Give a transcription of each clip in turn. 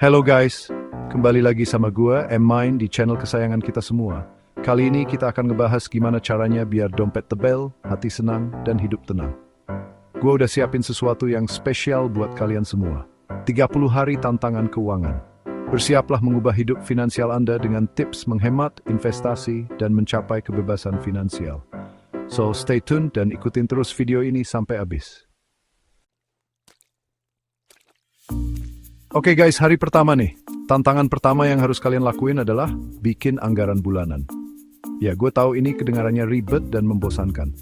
Hello guys, kembali lagi sama gua, M-Mind di channel kesayangan kita semua. Kali ini kita akan ngebahas gimana caranya biar dompet tebel, hati senang, dan hidup tenang. Gua udah siapin sesuatu yang spesial buat kalian semua. 30 hari tantangan keuangan. Bersiaplah mengubah hidup finansial Anda dengan tips menghemat, investasi, dan mencapai kebebasan finansial. So stay tuned dan ikutin terus video ini sampai habis. Oke guys, hari pertama nih. Tantangan pertama yang harus kalian lakuin adalah bikin anggaran bulanan. Ya, gue tahu ini kedengarannya ribet dan membosankan.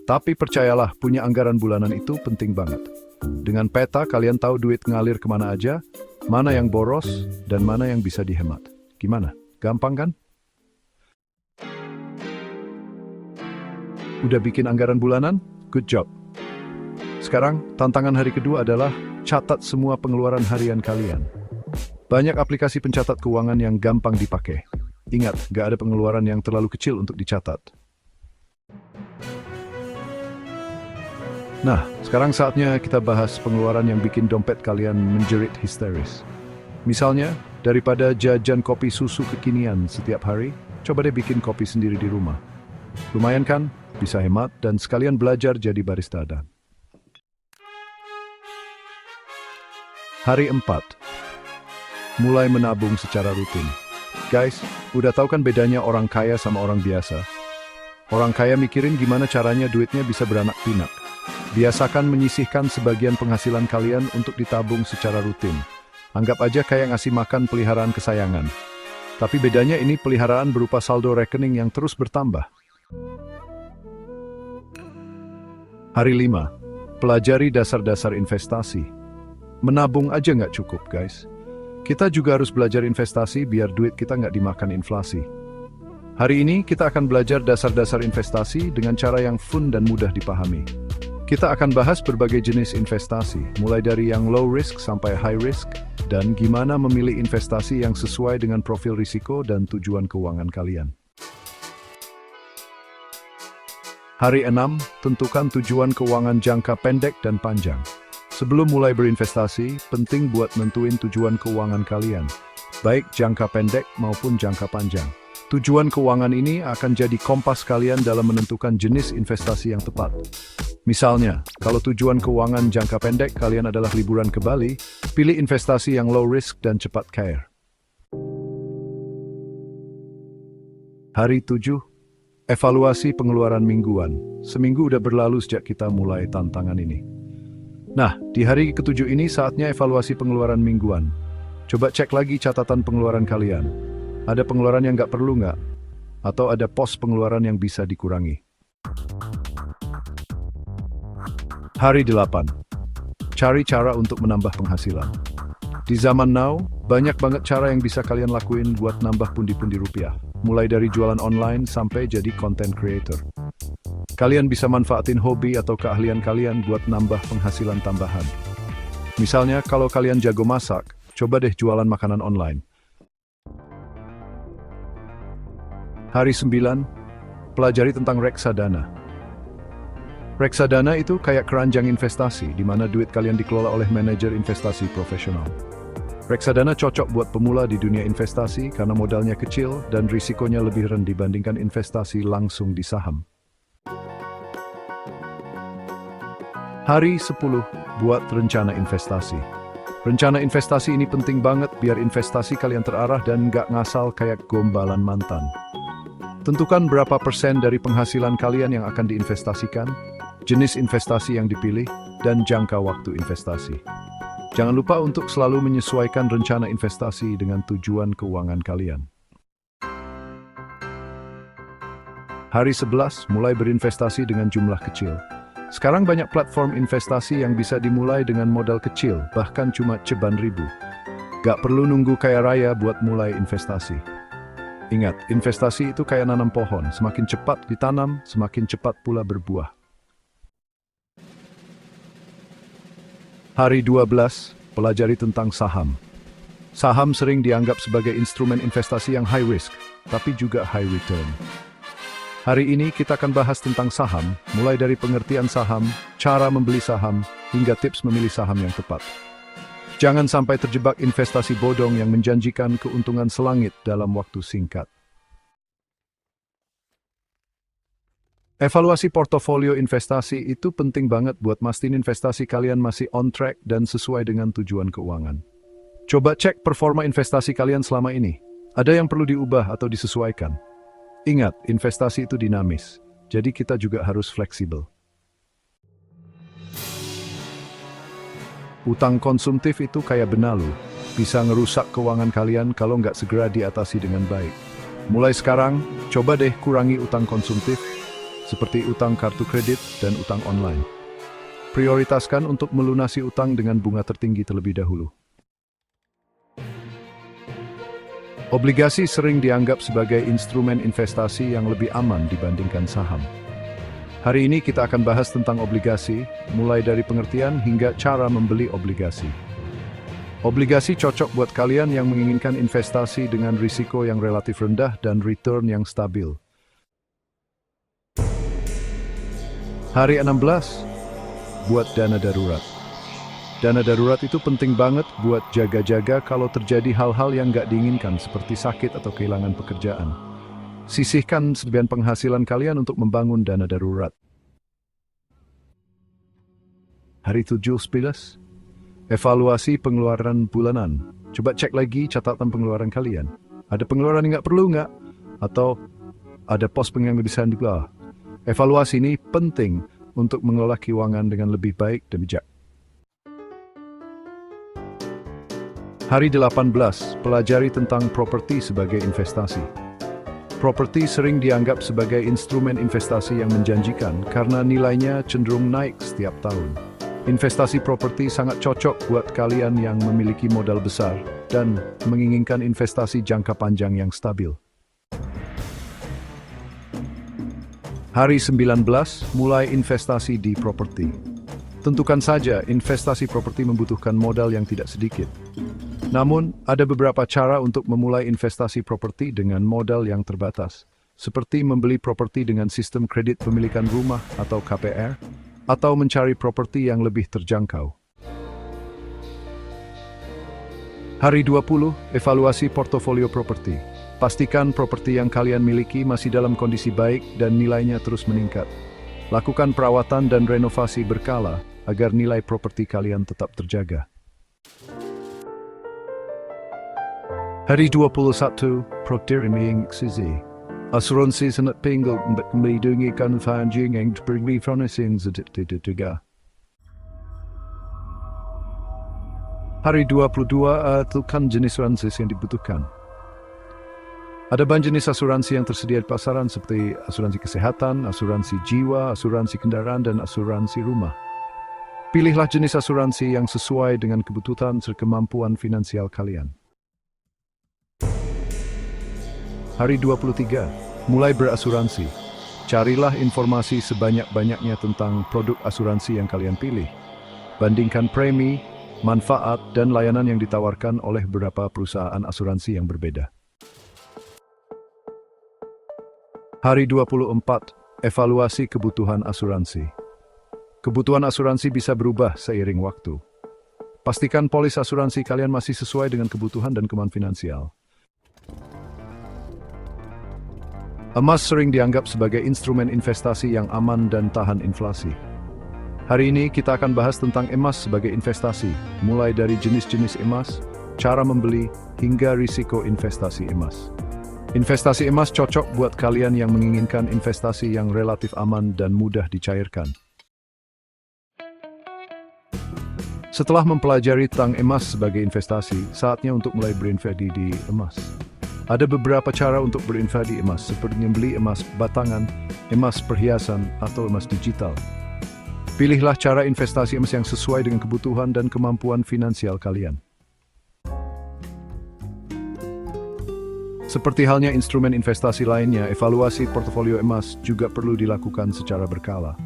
Tapi percayalah, punya anggaran bulanan itu penting banget. Dengan peta, kalian tahu duit ngalir kemana aja, mana yang boros, dan mana yang bisa dihemat. Gimana? Gampang kan? Udah bikin anggaran bulanan? Good job. Sekarang, tantangan hari kedua adalah catat semua pengeluaran harian kalian. Banyak aplikasi pencatat keuangan yang gampang dipakai. Ingat, gak ada pengeluaran yang terlalu kecil untuk dicatat. Nah, sekarang saatnya kita bahas pengeluaran yang bikin dompet kalian menjerit histeris. Misalnya, daripada jajan kopi susu kekinian setiap hari, coba deh bikin kopi sendiri di rumah. Lumayan kan? Bisa hemat dan sekalian belajar jadi barista dan. Hari 4. Mulai menabung secara rutin. Guys, udah tahu kan bedanya orang kaya sama orang biasa? Orang kaya mikirin gimana caranya duitnya bisa beranak pinak. Biasakan menyisihkan sebagian penghasilan kalian untuk ditabung secara rutin. Anggap aja kayak ngasih makan peliharaan kesayangan. Tapi bedanya ini peliharaan berupa saldo rekening yang terus bertambah. Hari 5. Pelajari dasar-dasar investasi. Menabung aja nggak cukup, guys. Kita juga harus belajar investasi biar duit kita nggak dimakan inflasi. Hari ini kita akan belajar dasar-dasar investasi dengan cara yang fun dan mudah dipahami. Kita akan bahas berbagai jenis investasi, mulai dari yang low risk sampai high risk, dan gimana memilih investasi yang sesuai dengan profil risiko dan tujuan keuangan kalian. Hari 6, tentukan tujuan keuangan jangka pendek dan panjang. Sebelum mulai berinvestasi, penting buat nentuin tujuan keuangan kalian, baik jangka pendek maupun jangka panjang. Tujuan keuangan ini akan jadi kompas kalian dalam menentukan jenis investasi yang tepat. Misalnya, kalau tujuan keuangan jangka pendek kalian adalah liburan ke Bali, pilih investasi yang low risk dan cepat cair. Hari 7, evaluasi pengeluaran mingguan. Seminggu udah berlalu sejak kita mulai tantangan ini. Nah, di hari ke-7 ini saatnya evaluasi pengeluaran mingguan. Coba cek lagi catatan pengeluaran kalian. Ada pengeluaran yang nggak perlu nggak? Atau ada pos pengeluaran yang bisa dikurangi? Hari 8. Cari cara untuk menambah penghasilan. Di zaman now, banyak banget cara yang bisa kalian lakuin buat nambah pundi-pundi rupiah. Mulai dari jualan online sampai jadi content creator. Kalian bisa manfaatin hobi atau keahlian kalian buat nambah penghasilan tambahan. Misalnya, kalau kalian jago masak, coba deh jualan makanan online. Hari 9, pelajari tentang reksadana. Reksadana itu kayak keranjang investasi, di mana duit kalian dikelola oleh manajer investasi profesional. Reksadana cocok buat pemula di dunia investasi karena modalnya kecil dan risikonya lebih rendah dibandingkan investasi langsung di saham. Hari 10, buat rencana investasi. Rencana investasi ini penting banget biar investasi kalian terarah dan nggak ngasal kayak gombalan mantan. Tentukan berapa persen dari penghasilan kalian yang akan diinvestasikan, jenis investasi yang dipilih, dan jangka waktu investasi. Jangan lupa untuk selalu menyesuaikan rencana investasi dengan tujuan keuangan kalian. Hari 11, mulai berinvestasi dengan jumlah kecil. Sekarang banyak platform investasi yang bisa dimulai dengan modal kecil, bahkan cuma ceban ribu. Gak perlu nunggu kaya raya buat mulai investasi. Ingat, investasi itu kayak nanam pohon, semakin cepat ditanam, semakin cepat pula berbuah. Hari 12, pelajari tentang saham. Saham sering dianggap sebagai instrumen investasi yang high risk, tapi juga high return. Hari ini kita akan bahas tentang saham, mulai dari pengertian saham, cara membeli saham, hingga tips memilih saham yang tepat. Jangan sampai terjebak investasi bodong yang menjanjikan keuntungan selangit dalam waktu singkat. Evaluasi portofolio investasi itu penting banget buat mastiin investasi kalian masih on track dan sesuai dengan tujuan keuangan. Coba cek performa investasi kalian selama ini. Ada yang perlu diubah atau disesuaikan. Ingat, investasi itu dinamis, jadi kita juga harus fleksibel. Utang konsumtif itu kayak benalu, bisa ngerusak keuangan kalian kalau nggak segera diatasi dengan baik. Mulai sekarang, coba deh kurangi utang konsumtif, seperti utang kartu kredit dan utang online. Prioritaskan untuk melunasi utang dengan bunga tertinggi terlebih dahulu. Obligasi sering dianggap sebagai instrumen investasi yang lebih aman dibandingkan saham. Hari ini kita akan bahas tentang obligasi, mulai dari pengertian hingga cara membeli obligasi. Obligasi cocok buat kalian yang menginginkan investasi dengan risiko yang relatif rendah dan return yang stabil. Hari 16, buat dana darurat. Dana darurat itu penting banget buat jaga-jaga kalau terjadi hal-hal yang nggak diinginkan seperti sakit atau kehilangan pekerjaan. Sisihkan sebagian penghasilan kalian untuk membangun dana darurat. Hari 17, evaluasi pengeluaran bulanan. Coba cek lagi catatan pengeluaran kalian. Ada pengeluaran yang nggak perlu nggak? Atau ada pos yang bisa dibawah? Evaluasi ini penting untuk mengelola keuangan dengan lebih baik dan bijak. Hari 18, pelajari tentang properti sebagai investasi. Properti sering dianggap sebagai instrumen investasi yang menjanjikan karena nilainya cenderung naik setiap tahun. Investasi properti sangat cocok buat kalian yang memiliki modal besar dan menginginkan investasi jangka panjang yang stabil. Hari 19, mulai investasi di properti. Tentukan saja, investasi properti membutuhkan modal yang tidak sedikit. Namun, ada beberapa cara untuk memulai investasi properti dengan modal yang terbatas, seperti membeli properti dengan sistem kredit pemilikan rumah atau KPR, atau mencari properti yang lebih terjangkau. Hari 20, evaluasi portofolio properti. Pastikan properti yang kalian miliki masih dalam kondisi baik dan nilainya terus meningkat. Lakukan perawatan dan renovasi berkala agar nilai properti kalian tetap terjaga. Hari 21, proteksi. Asuransi sangat penting untuk melindungi keuangan yang berpengaruh sedikit. Hari 22, tentukan jenis asuransi yang dibutuhkan. Ada banyak jenis asuransi yang tersedia di pasaran seperti asuransi kesehatan, asuransi jiwa, asuransi kendaraan, dan asuransi rumah. Pilihlah jenis asuransi yang sesuai dengan kebutuhan serta kemampuan finansial kalian. Hari 23, mulai berasuransi. Carilah informasi sebanyak-banyaknya tentang produk asuransi yang kalian pilih. Bandingkan premi, manfaat, dan layanan yang ditawarkan oleh beberapa perusahaan asuransi yang berbeda. Hari 24, evaluasi kebutuhan asuransi. Kebutuhan asuransi bisa berubah seiring waktu. Pastikan polis asuransi kalian masih sesuai dengan kebutuhan dan kemampuan finansial. Emas sering dianggap sebagai instrumen investasi yang aman dan tahan inflasi. Hari ini kita akan bahas tentang emas sebagai investasi, mulai dari jenis-jenis emas, cara membeli, hingga risiko investasi emas. Investasi emas cocok buat kalian yang menginginkan investasi yang relatif aman dan mudah dicairkan. Setelah mempelajari tentang emas sebagai investasi, saatnya untuk mulai berinvestasi di emas. Ada beberapa cara untuk berinvestasi di emas, seperti membeli emas batangan, emas perhiasan, atau emas digital. Pilihlah cara investasi emas yang sesuai dengan kebutuhan dan kemampuan finansial kalian. Seperti halnya instrumen investasi lainnya, evaluasi portofolio emas juga perlu dilakukan secara berkala.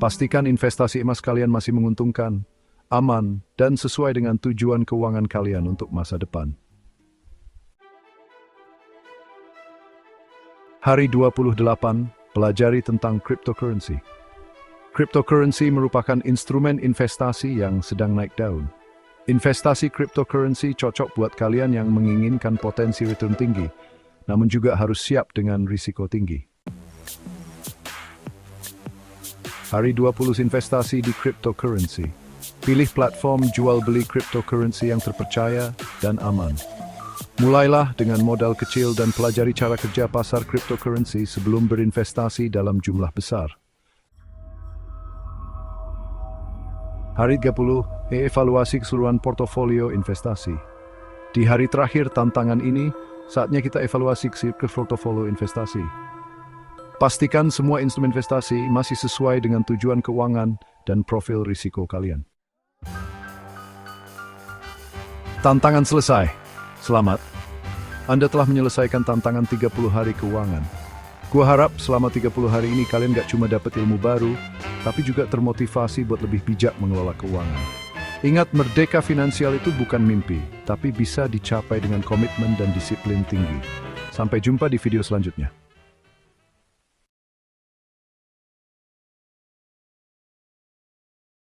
Pastikan investasi emas kalian masih menguntungkan, aman, dan sesuai dengan tujuan keuangan kalian untuk masa depan. Hari 28, pelajari tentang cryptocurrency. Cryptocurrency merupakan instrumen investasi yang sedang naik daun. Investasi cryptocurrency cocok buat kalian yang menginginkan potensi return tinggi, namun juga harus siap dengan risiko tinggi. Hari 20 investasi di cryptocurrency. Pilih platform jual beli cryptocurrency yang terpercaya dan aman. Mulailah dengan modal kecil dan pelajari cara kerja pasar cryptocurrency sebelum berinvestasi dalam jumlah besar. Hari 30, evaluasi keseluruhan portofolio investasi. Di hari terakhir tantangan ini, saatnya kita evaluasi ke portofolio investasi. Pastikan semua instrumen investasi masih sesuai dengan tujuan keuangan dan profil risiko kalian. Tantangan selesai. Selamat. Anda telah menyelesaikan tantangan 30 hari keuangan. Gua harap selama 30 hari ini kalian gak cuma dapat ilmu baru, tapi juga termotivasi buat lebih bijak mengelola keuangan. Ingat, merdeka finansial itu bukan mimpi, tapi bisa dicapai dengan komitmen dan disiplin tinggi. Sampai jumpa di video selanjutnya.